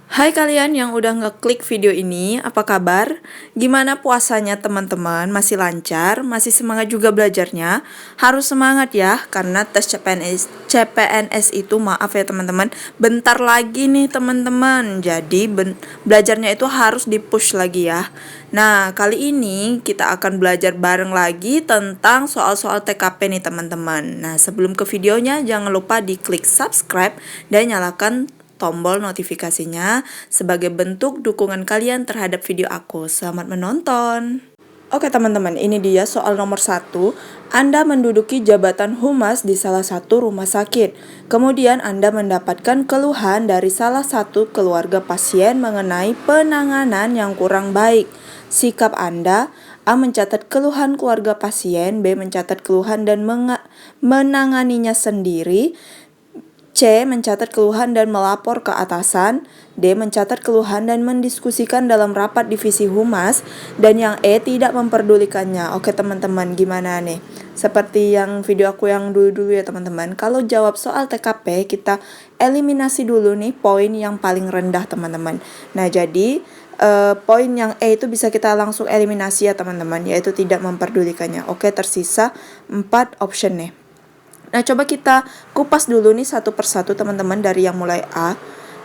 Hai kalian yang udah ngeklik video ini, apa kabar? Gimana puasanya teman-teman? Masih lancar? Masih semangat juga belajarnya? Harus semangat ya, karena tes CPNS itu maaf ya teman-teman, bentar lagi nih teman-teman. Jadi belajarnya itu harus di-push lagi ya. Nah, kali ini kita akan belajar bareng lagi tentang soal-soal TKP nih teman-teman. Nah, sebelum ke videonya jangan lupa diklik subscribe dan nyalakan tombol notifikasinya sebagai bentuk dukungan kalian terhadap video aku. Selamat menonton. Oke teman-teman, ini dia soal nomor 1. Anda menduduki jabatan humas di salah satu rumah sakit. Kemudian Anda mendapatkan keluhan dari salah satu keluarga pasien mengenai penanganan yang kurang baik. Sikap Anda: A. Mencatat keluhan keluarga pasien, B. Mencatat keluhan dan menanganinya sendiri, C. Mencatat keluhan dan melapor ke atasan, D. Mencatat keluhan dan mendiskusikan dalam rapat divisi humas, dan yang E. Tidak memperdulikannya. Oke teman-teman, gimana nih? Seperti yang video aku yang dulu-dulu ya teman-teman, kalau jawab soal TKP kita eliminasi dulu nih poin yang paling rendah teman-teman. Nah jadi poin yang E itu bisa kita langsung eliminasi ya teman-teman, yaitu tidak memperdulikannya. Oke, tersisa 4 option nih. Nah, coba kita kupas dulu nih satu persatu teman-teman dari yang mulai A.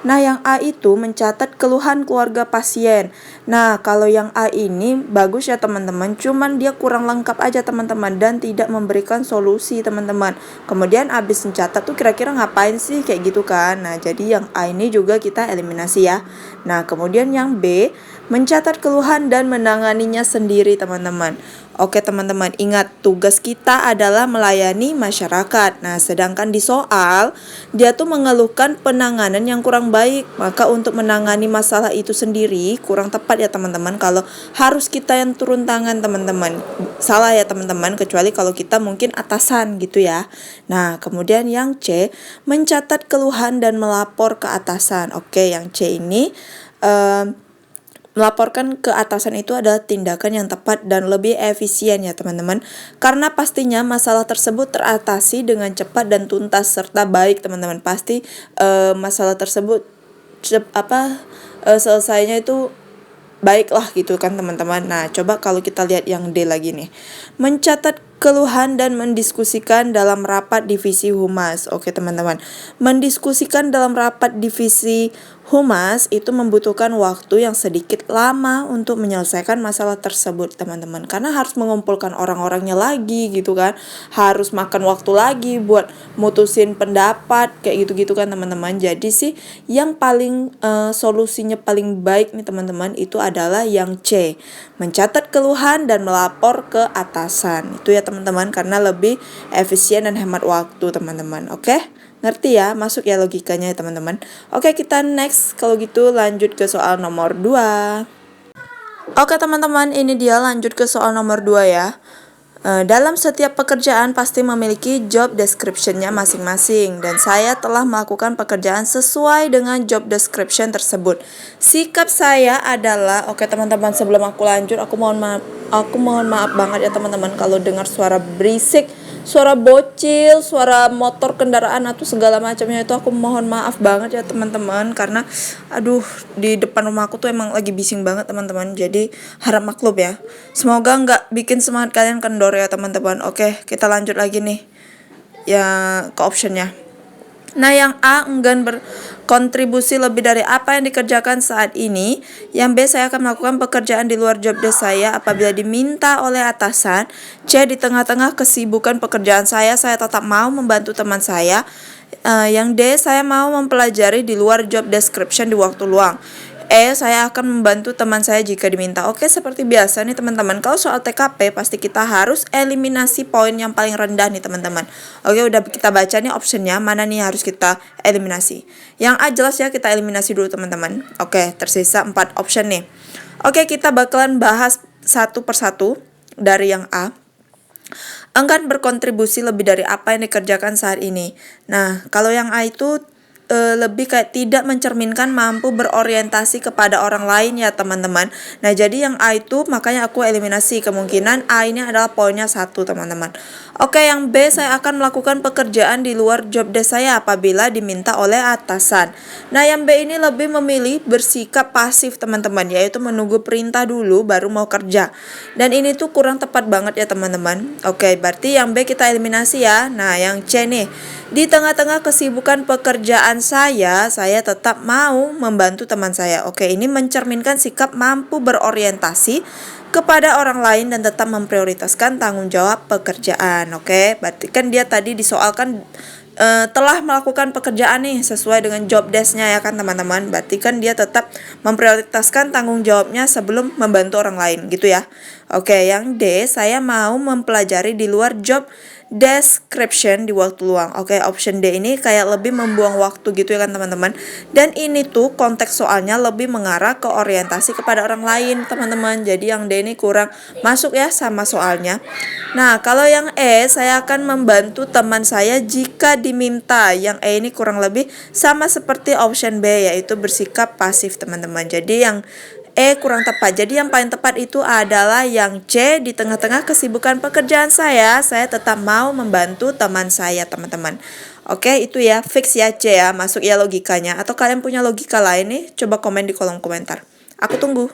Nah, yang A itu mencatat keluhan keluarga pasien. Nah, kalau yang A ini bagus ya teman-teman, cuman dia kurang lengkap aja teman-teman dan tidak memberikan solusi teman-teman. Kemudian abis mencatat tuh kira-kira ngapain sih kayak gitu kan. Nah, jadi yang A ini juga kita eliminasi ya. Nah, kemudian yang B, mencatat keluhan dan menanganinya sendiri teman-teman. Oke teman-teman, ingat tugas kita adalah melayani masyarakat. Nah, sedangkan di soal dia tuh mengeluhkan penanganan yang kurang baik. Maka untuk menangani masalah itu sendiri kurang tepat ya teman-teman, kalau harus kita yang turun tangan teman-teman. Salah ya teman-teman, kecuali kalau kita mungkin atasan gitu ya. Nah, kemudian yang C, mencatat keluhan dan melapor ke atasan. Oke, yang C ini melaporkan ke atasan itu adalah tindakan yang tepat dan lebih efisien ya teman-teman, karena pastinya masalah tersebut teratasi dengan cepat dan tuntas serta baik teman-teman. Pasti masalah tersebut selesainya itu baiklah gitu kan teman-teman. Nah, coba kalau kita lihat yang D lagi nih. Mencatat keluhan dan mendiskusikan dalam rapat divisi humas. Oke teman-teman, mendiskusikan dalam rapat divisi humas itu membutuhkan waktu yang sedikit lama untuk menyelesaikan masalah tersebut teman-teman, karena harus mengumpulkan orang-orangnya lagi gitu kan, harus makan waktu lagi buat mutusin pendapat kayak gitu-gitu kan teman-teman. Jadi sih yang paling solusinya paling baik nih teman-teman itu adalah yang C, mencatat keluhan dan melapor ke atasan. Itu ya teman-teman, karena lebih efisien dan hemat waktu teman-teman. Oke? Ngerti ya? Masuk ya logikanya ya teman-teman. Oke, kita next. Kalau gitu lanjut ke soal nomor 2. Oke teman-teman, ini dia lanjut ke soal nomor 2 ya. Dalam setiap pekerjaan pasti memiliki job description-nya masing-masing, dan saya telah melakukan pekerjaan sesuai dengan job description tersebut. Sikap saya adalah, oke teman-teman, sebelum aku lanjut aku mohon maaf banget ya teman-teman kalau dengar suara berisik, suara bocil, suara motor kendaraan atau segala macamnya itu aku mohon maaf banget ya teman-teman, karena aduh di depan rumah aku tuh emang lagi bising banget teman-teman. Jadi harap maklum ya. Semoga nggak bikin semangat kalian kendor ya teman-teman. Oke, kita lanjut lagi nih ya ke optionnya. Nah, yang A, enggan berkontribusi lebih dari apa yang dikerjakan saat ini. Yang B, saya akan melakukan pekerjaan di luar job desk saya apabila diminta oleh atasan. C, di tengah-tengah kesibukan pekerjaan saya tetap mau membantu teman saya. Yang D, saya mau mempelajari di luar job description di waktu luang. E, saya akan membantu teman saya jika diminta. Oke, seperti biasa nih teman-teman, kalau soal TKP pasti kita harus eliminasi poin yang paling rendah nih teman-teman. Oke, udah kita baca nih optionnya, mana nih harus kita eliminasi. Yang A jelas ya, kita eliminasi dulu teman-teman. Oke, tersisa 4 option nih. Oke, kita bakalan bahas satu persatu dari yang A. Enggan berkontribusi lebih dari apa yang dikerjakan saat ini. Nah, kalau yang A itu lebih kayak tidak mencerminkan mampu berorientasi kepada orang lain ya teman-teman. Nah jadi yang A itu makanya aku eliminasi, kemungkinan A ini adalah poinnya 1 teman-teman. Oke, yang B, saya akan melakukan pekerjaan di luar job desk saya apabila diminta oleh atasan. Nah yang B ini lebih memilih bersikap pasif teman-teman, yaitu menunggu perintah dulu baru mau kerja. Dan ini tuh kurang tepat banget ya teman-teman. Oke, berarti yang B kita eliminasi ya. Nah yang C nih, di tengah-tengah kesibukan pekerjaan saya tetap mau membantu teman saya. Oke, ini mencerminkan sikap mampu berorientasi kepada orang lain dan tetap memprioritaskan tanggung jawab pekerjaan. Oke, berarti kan dia tadi disoalkan telah melakukan pekerjaan nih sesuai dengan job desk-nya ya kan teman-teman. Berarti kan dia tetap memprioritaskan tanggung jawabnya sebelum membantu orang lain gitu ya. Oke, yang D, saya mau mempelajari di luar job description di waktu luang. Oke, option D ini kayak lebih membuang waktu gitu ya kan teman-teman. Dan ini tuh konteks soalnya lebih mengarah ke orientasi kepada orang lain teman-teman. Jadi yang D ini kurang masuk ya sama soalnya. Nah, kalau yang E, saya akan membantu teman saya jika diminta. Yang E ini kurang lebih sama seperti option B, yaitu bersikap pasif teman-teman. Jadi yang E kurang tepat. Jadi yang paling tepat itu adalah yang C, di tengah-tengah kesibukan pekerjaan saya tetap mau membantu teman saya teman-teman. Oke, itu ya fix ya C ya, masuk ya logikanya. Atau kalian punya logika lain nih, coba komen di kolom komentar. Aku tunggu.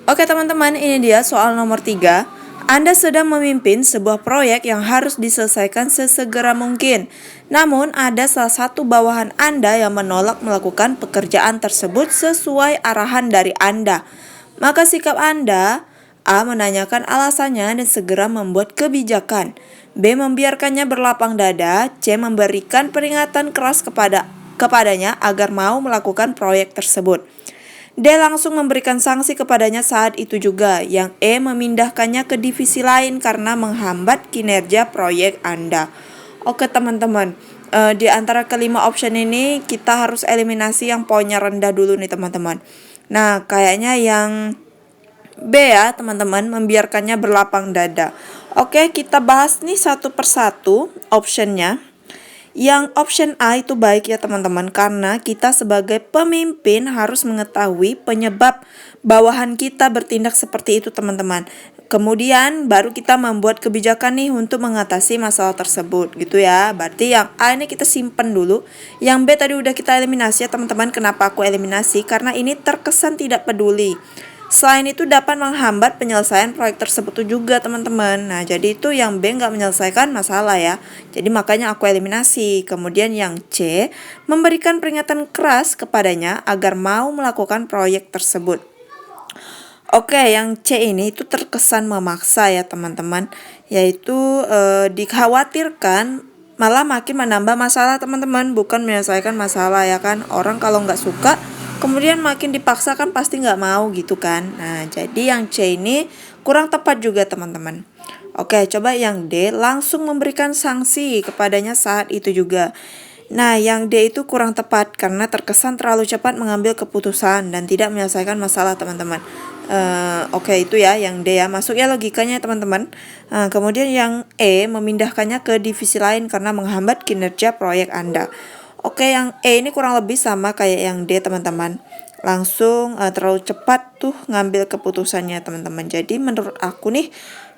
Oke teman-teman, ini dia soal nomor 3. Anda sedang memimpin sebuah proyek yang harus diselesaikan sesegera mungkin. Namun, ada salah satu bawahan Anda yang menolak melakukan pekerjaan tersebut sesuai arahan dari Anda. Maka sikap Anda, A, menanyakan alasannya dan segera membuat kebijakan. B, membiarkannya berlapang dada. C, memberikan peringatan keras kepadanya agar mau melakukan proyek tersebut. D, langsung memberikan sanksi kepadanya saat itu juga. Yang E, memindahkannya ke divisi lain karena menghambat kinerja proyek Anda. Oke teman-teman, di antara kelima option ini kita harus eliminasi yang poinnya rendah dulu nih teman-teman. Nah kayaknya yang B ya teman-teman, membiarkannya berlapang dada. Oke, kita bahas nih satu persatu optionnya. Yang option A itu baik ya teman-teman, karena kita sebagai pemimpin harus mengetahui penyebab bawahan kita bertindak seperti itu teman-teman. Kemudian baru kita membuat kebijakan nih untuk mengatasi masalah tersebut gitu ya. Berarti yang A ini kita simpen dulu. Yang B tadi udah kita eliminasi ya teman-teman. Kenapa aku eliminasi? Karena ini terkesan tidak peduli. Selain itu dapat menghambat penyelesaian proyek tersebut juga teman-teman. Nah jadi itu yang B nggak menyelesaikan masalah ya. Jadi makanya aku eliminasi. Kemudian yang C, memberikan peringatan keras kepadanya agar mau melakukan proyek tersebut. Oke, yang C ini itu terkesan memaksa ya teman-teman. Yaitu dikhawatirkan malah makin menambah masalah teman-teman, bukan menyelesaikan masalah ya kan. Orang kalau nggak suka kemudian makin dipaksa kan pasti nggak mau gitu kan. Nah jadi yang C ini kurang tepat juga teman-teman. Oke, coba yang D, langsung memberikan sanksi kepadanya saat itu juga. Nah yang D itu kurang tepat karena terkesan terlalu cepat mengambil keputusan dan tidak menyelesaikan masalah teman-teman. Oke itu ya yang D ya, masuk ya logikanya teman-teman. Kemudian yang E, memindahkannya ke divisi lain karena menghambat kinerja proyek Anda. Oke, yang E ini kurang lebih sama kayak yang D teman-teman. Langsung terlalu cepat tuh ngambil keputusannya teman-teman. Jadi menurut aku nih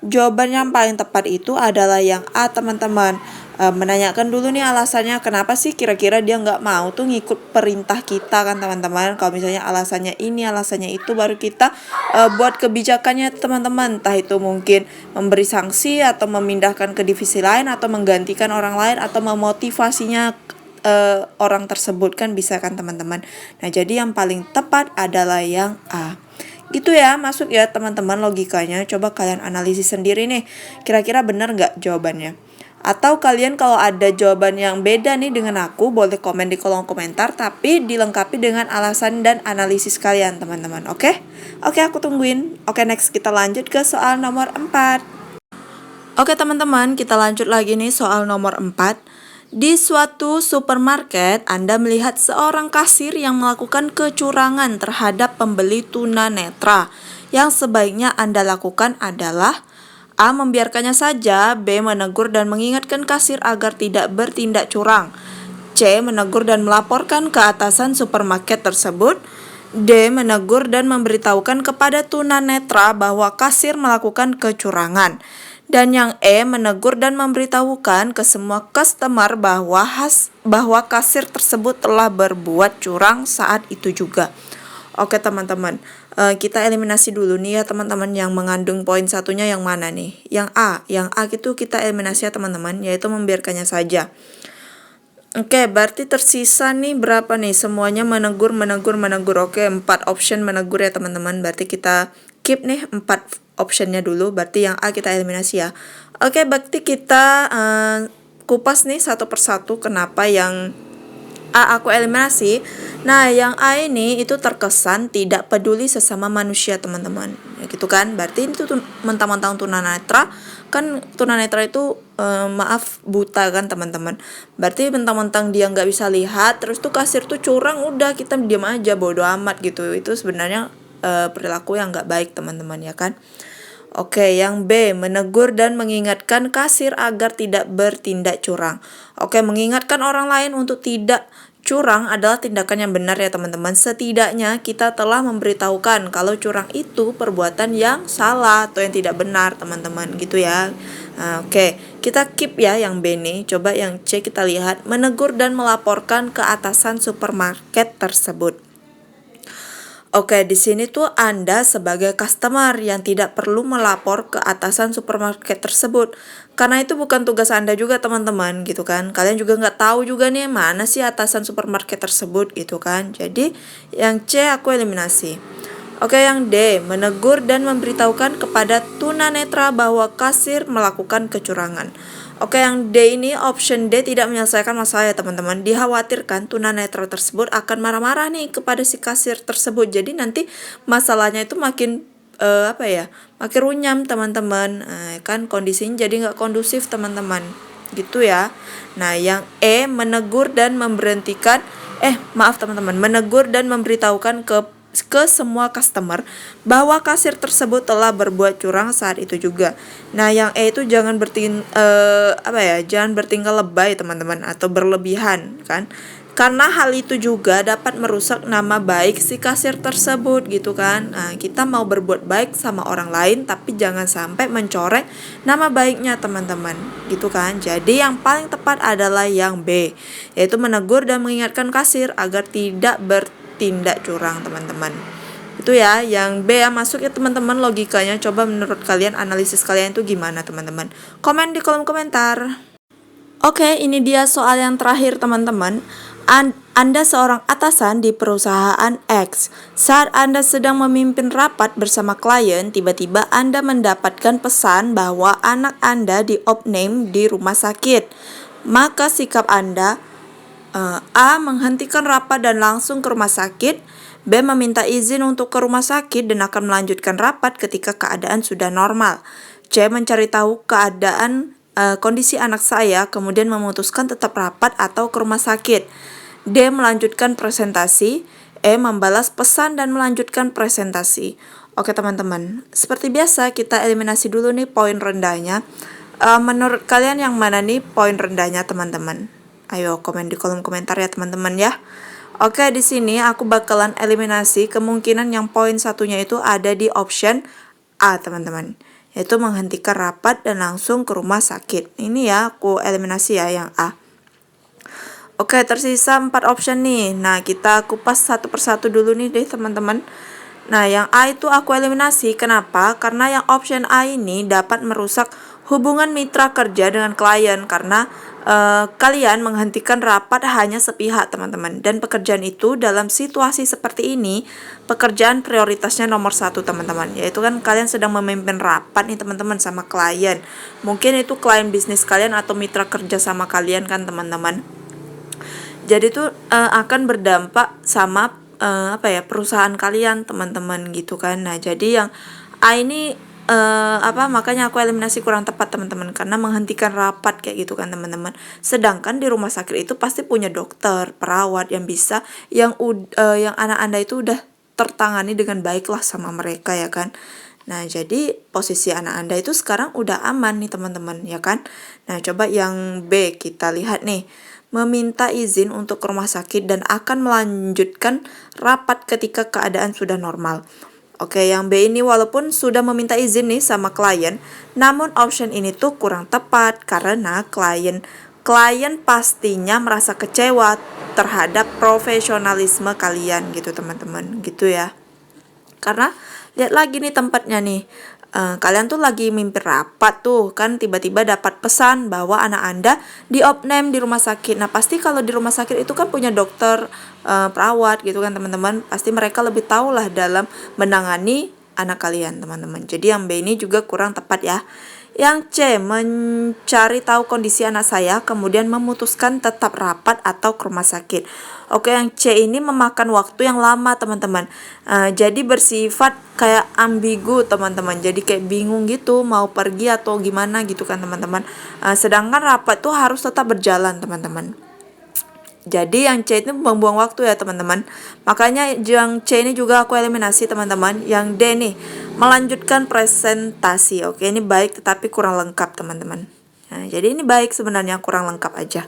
jawaban yang paling tepat itu adalah yang A teman-teman. Menanyakan dulu nih alasannya kenapa sih kira-kira dia nggak mau tuh ngikut perintah kita kan teman-teman. Kalau misalnya alasannya ini, alasannya itu, baru kita buat kebijakannya teman-teman. Entah itu mungkin memberi sanksi atau memindahkan ke divisi lain atau menggantikan orang lain atau memotivasinya orang tersebut kan bisa kan teman-teman. Nah jadi yang paling tepat adalah yang A. Gitu ya, masuk ya teman-teman logikanya. Coba kalian analisis sendiri nih, kira-kira benar nggak jawabannya? Atau kalian kalau ada jawaban yang beda nih dengan aku, boleh komen di kolom komentar, tapi dilengkapi dengan alasan dan analisis kalian teman-teman. Oke, aku tungguin. Oke, next kita lanjut ke soal nomor 4. Oke teman-teman, kita lanjut lagi nih soal nomor 4. Di suatu supermarket, Anda melihat seorang kasir yang melakukan kecurangan terhadap pembeli tunanetra. Yang sebaiknya Anda lakukan adalah A, membiarkannya saja. B, menegur dan mengingatkan kasir agar tidak bertindak curang. C. Menegur dan melaporkan ke atasan supermarket tersebut. D. Menegur dan memberitahukan kepada tunanetra bahwa kasir melakukan kecurangan. Dan yang E. Menegur dan memberitahukan ke semua customer bahwa kasir tersebut telah berbuat curang saat itu juga. Oke teman-teman, kita eliminasi dulu nih ya teman-teman, yang mengandung poin satunya yang mana nih? Yang A itu kita eliminasi ya teman-teman, yaitu membiarkannya saja. Oke, berarti tersisa nih berapa nih? Semuanya menegur. Oke, 4 option menegur ya teman-teman. Berarti kita keep nih 4 optionnya dulu. Berarti yang A kita eliminasi ya. Oke, berarti kita kupas nih satu persatu kenapa yang A aku eliminasi. Nah, yang A ini itu terkesan tidak peduli sesama manusia teman-teman. Ya gitu kan? Berarti itu mentang-mentang tunanetra. Kan tunanetra itu maaf buta kan teman-teman. Berarti mentang-mentang dia nggak bisa lihat, terus tuh kasir tuh curang, udah kita diam aja bodo amat gitu. Itu sebenarnya perilaku yang nggak baik teman-teman ya kan. Oke, yang B, menegur dan mengingatkan kasir agar tidak bertindak curang. Oke, mengingatkan orang lain untuk tidak curang adalah tindakan yang benar ya teman-teman. Setidaknya kita telah memberitahukan kalau curang itu perbuatan yang salah atau yang tidak benar teman-teman gitu ya. Oke, kita keep ya yang B nih. Coba yang C kita lihat, menegur dan melaporkan ke atasan supermarket tersebut. Oke, di sini tuh Anda sebagai customer yang tidak perlu melapor ke atasan supermarket tersebut. Karena itu bukan tugas Anda juga teman-teman gitu kan. Kalian juga nggak tahu juga nih mana sih atasan supermarket tersebut gitu kan. Jadi yang C aku eliminasi. Oke, yang D, menegur dan memberitahukan kepada tunanetra bahwa kasir melakukan kecurangan. Oke, yang D ini, option D tidak menyelesaikan masalah ya teman-teman. Dikhawatirkan tunanetra tersebut akan marah-marah nih kepada si kasir tersebut. Jadi nanti masalahnya itu makin makin runyam teman-teman. Kan kondisinya jadi nggak kondusif teman-teman. Gitu ya. Nah, yang E, menegur dan memberhentikan menegur dan memberitahukan ke semua customer bahwa kasir tersebut telah berbuat curang saat itu juga. Nah, yang E itu jangan bertingkah lebay teman-teman atau berlebihan kan. Karena hal itu juga dapat merusak nama baik si kasir tersebut gitu kan. Nah, kita mau berbuat baik sama orang lain tapi jangan sampai mencoreng nama baiknya teman-teman gitu kan. Jadi yang paling tepat adalah yang B, yaitu menegur dan mengingatkan kasir agar tidak bertindak curang teman-teman. Itu ya yang B ya, masuk ya teman-teman logikanya. Coba menurut kalian, analisis kalian itu gimana teman-teman? Komen di kolom komentar. Oke, ini dia soal yang terakhir teman-teman. Anda seorang atasan di perusahaan X. Saat Anda sedang memimpin rapat bersama klien, tiba-tiba Anda mendapatkan pesan bahwa anak Anda di-opname di rumah sakit. Maka sikap Anda A. menghentikan rapat dan langsung ke rumah sakit. B. meminta izin untuk ke rumah sakit dan akan melanjutkan rapat ketika keadaan sudah normal. C. mencari tahu keadaan kondisi anak saya, kemudian memutuskan tetap rapat atau ke rumah sakit. D. melanjutkan presentasi. E. membalas pesan dan melanjutkan presentasi. Oke teman-teman, seperti biasa kita eliminasi dulu nih poin rendahnya. Menurut kalian yang mana nih poin rendahnya teman-teman? Ayo komen di kolom komentar ya teman-teman ya. Oke, di sini aku bakalan eliminasi kemungkinan yang poin satunya itu ada di option A teman-teman, yaitu menghentikan rapat dan langsung ke rumah sakit. Ini ya aku eliminasi ya yang A. Oke, tersisa 4 option nih. Nah, kita kupas satu persatu dulu nih deh teman-teman. Nah, yang A itu aku eliminasi. Kenapa? Karena yang option A ini dapat merusak hubungan mitra kerja dengan klien karena kalian menghentikan rapat hanya sepihak teman-teman. Dan pekerjaan itu dalam situasi seperti ini, pekerjaan prioritasnya nomor 1 teman-teman. Yaitu kan kalian sedang memimpin rapat nih teman-teman sama klien. Mungkin itu klien bisnis kalian atau mitra kerja sama kalian kan teman-teman. Jadi itu akan berdampak sama perusahaan kalian teman-teman gitu kan. Nah, jadi yang A ini makanya aku eliminasi kurang tepat teman-teman, karena menghentikan rapat kayak gitu kan teman-teman. Sedangkan di rumah sakit itu pasti punya dokter, perawat yang bisa yang anak Anda itu udah tertangani dengan baik lah sama mereka ya kan. Nah, jadi posisi anak Anda itu sekarang udah aman nih teman-teman ya kan. Nah, coba yang B kita lihat nih. meminta izin untuk ke rumah sakit dan akan melanjutkan rapat ketika keadaan sudah normal. Oke, yang B ini walaupun sudah meminta izin nih sama klien, namun option ini tuh kurang tepat karena klien pastinya merasa kecewa terhadap profesionalisme kalian gitu teman-teman, gitu ya. Karena lihat lagi nih tempatnya nih. Kalian tuh lagi mimpi rapat tuh kan tiba-tiba dapat pesan bahwa anak Anda diopname di rumah sakit. Nah, pasti kalau di rumah sakit itu kan punya dokter, perawat gitu kan teman-teman. Pasti mereka lebih tahu lah dalam menangani anak kalian teman-teman. Jadi yang B ini juga kurang tepat ya. Yang C, mencari tahu kondisi anak saya, kemudian memutuskan tetap rapat atau ke rumah sakit. Oke, yang C ini memakan waktu yang lama, teman-teman. Jadi bersifat kayak ambigu, teman-teman. Jadi kayak bingung gitu, mau pergi atau gimana gitu kan, teman-teman. Sedangkan rapat tuh harus tetap berjalan, teman-teman. Jadi yang C itu membuang waktu ya teman-teman. Makanya yang C ini juga aku eliminasi teman-teman. Yang D nih, melanjutkan presentasi. Oke, ini baik tetapi kurang lengkap teman-teman. Nah, jadi ini baik sebenarnya, kurang lengkap aja.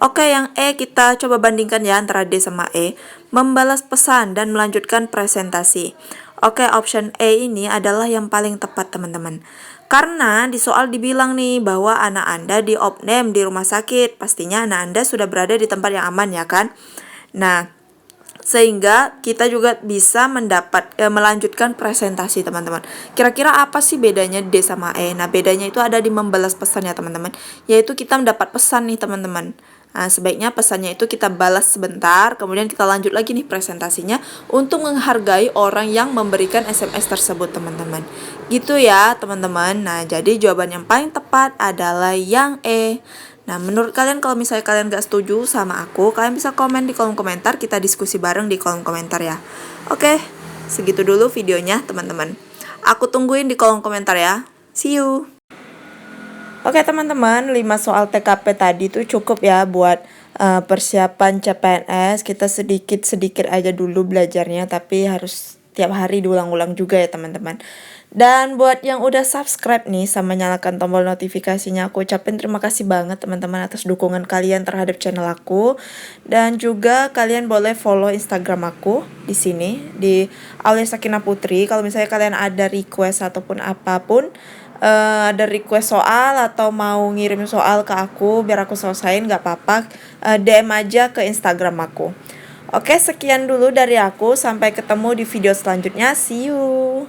Oke, yang E kita coba bandingkan ya antara D sama E. Membalas pesan dan melanjutkan presentasi. Oke, option E ini adalah yang paling tepat teman-teman. Karena di soal dibilang nih bahwa anak Anda diopname di rumah sakit. Pastinya anak Anda sudah berada di tempat yang aman ya kan. Nah, sehingga kita juga bisa melanjutkan presentasi teman-teman. Kira-kira apa sih bedanya D sama E? Nah, bedanya itu ada di membalas pesan ya teman-teman. Yaitu kita mendapat pesan nih teman-teman. Nah, sebaiknya pesannya itu kita balas sebentar, kemudian kita lanjut lagi nih presentasinya untuk menghargai orang yang memberikan SMS tersebut teman-teman. Gitu ya teman-teman. Nah, jadi jawaban yang paling tepat adalah yang E. Nah, menurut kalian kalau misalnya kalian gak setuju sama aku, kalian bisa komen di kolom komentar, kita diskusi bareng di kolom komentar ya. Oke, segitu dulu videonya teman-teman. Aku tungguin di kolom komentar ya. See you! Oke teman-teman, 5 soal TKP tadi tuh cukup ya buat persiapan CPNS. Kita sedikit-sedikit aja dulu belajarnya, tapi harus tiap hari diulang-ulang juga ya teman-teman. Dan buat yang udah subscribe nih sama nyalakan tombol notifikasinya, aku ucapin terima kasih banget teman-teman atas dukungan kalian terhadap channel aku. Dan juga kalian boleh follow Instagram aku di sini di Aulia Sakinah Putri. Kalau misalnya kalian ada request ataupun apapun, ada request soal atau mau ngirim soal ke aku biar aku selesain, gak apa-apa, DM aja ke Instagram aku. Oke, sekian dulu dari aku, sampai ketemu di video selanjutnya, see you.